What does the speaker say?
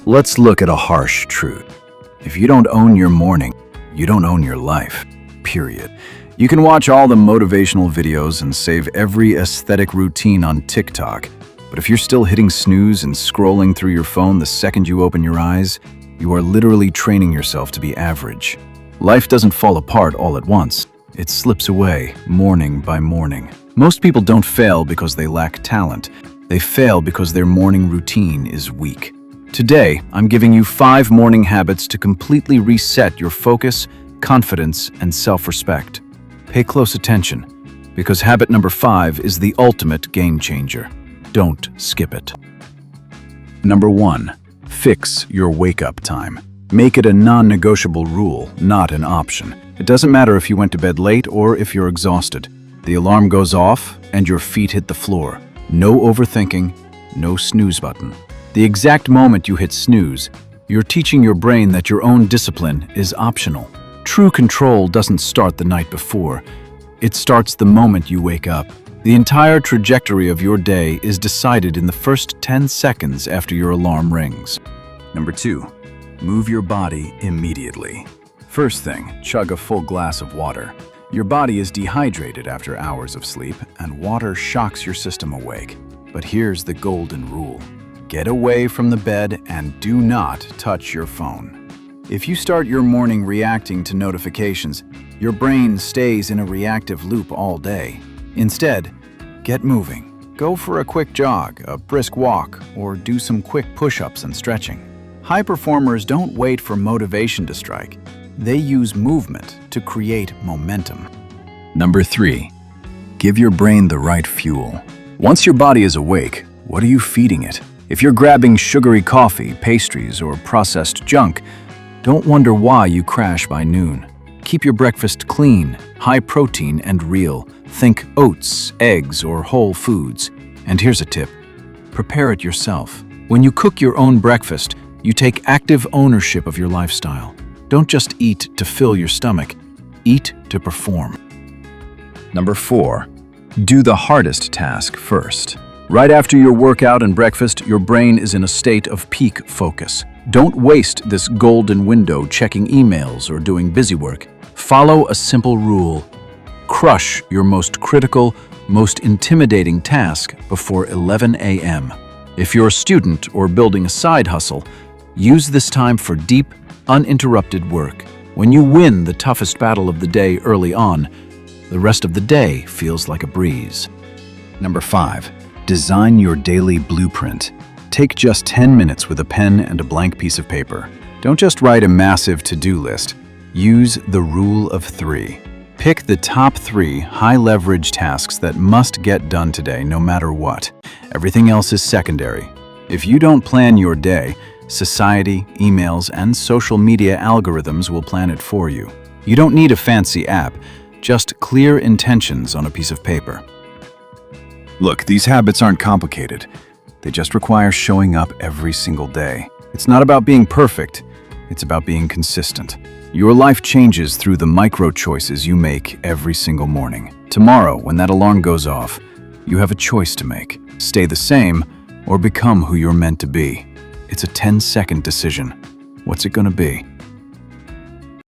Let's look at a harsh truth. If you don't own your morning, you don't own your life. Period. You can watch all the motivational videos and save every aesthetic routine on TikTok, but if you're still hitting snooze and scrolling through your phone the second you open your eyes, you are literally training yourself to be average. Life doesn't fall apart all at once. It slips away, morning by morning. Most people don't fail because they lack talent. They fail because their morning routine is weak. Today, I'm giving you 5 morning habits to completely reset your focus, confidence, and self-respect. Pay close attention, because habit number 5 is the ultimate game changer. Don't skip it. Number 1. Fix your wake-up time. Make it a non-negotiable rule, not an option. It doesn't matter if you went to bed late or if you're exhausted. The alarm goes off and your feet hit the floor. No overthinking, no snooze button. The exact moment you hit snooze, you're teaching your brain that your own discipline is optional. True control doesn't start the night before. It starts the moment you wake up. The entire trajectory of your day is decided in the first 10 seconds after your alarm rings. Number 2. Move your body immediately. First thing, chug a full glass of water. Your body is dehydrated after hours of sleep, and water shocks your system awake. But here's the golden rule. Get away from the bed and do not touch your phone. If you start your morning reacting to notifications, your brain stays in a reactive loop all day. Instead, get moving. Go for a quick jog, a brisk walk, or do some quick push-ups and stretching. High performers don't wait for motivation to strike. They use movement to create momentum. Number 3. Give your brain the right fuel. Once your body is awake, what are you feeding it? If you're grabbing sugary coffee, pastries, or processed junk, don't wonder why you crash by noon. Keep your breakfast clean, high protein, and real. Think oats, eggs, or whole foods. And here's a tip. Prepare it yourself. When you cook your own breakfast, you take active ownership of your lifestyle. Don't just eat to fill your stomach. Eat to perform. Number 4. Do the hardest task first. Right after your workout and breakfast, your brain is in a state of peak focus. Don't waste this golden window checking emails or doing busy work. Follow a simple rule. Crush your most critical, most intimidating task before 11 a.m. If you're a student or building a side hustle, use this time for deep, uninterrupted work. When you win the toughest battle of the day early on, the rest of the day feels like a breeze. Number 5. Design your daily blueprint. Take just 10 minutes with a pen and a blank piece of paper. Don't just write a massive to-do list. Use the rule of 3. Pick the top 3 high-leverage tasks that must get done today no matter what. Everything else is secondary. If you don't plan your day, society, emails, and social media algorithms will plan it for you. You don't need a fancy app, just clear intentions on a piece of paper. Look, these habits aren't complicated. They just require showing up every single day. It's not about being perfect, it's about being consistent. Your life changes through the micro choices you make every single morning. Tomorrow, when that alarm goes off, you have a choice to make. Stay the same or become who you're meant to be. It's a 10-second decision. What's it going to be?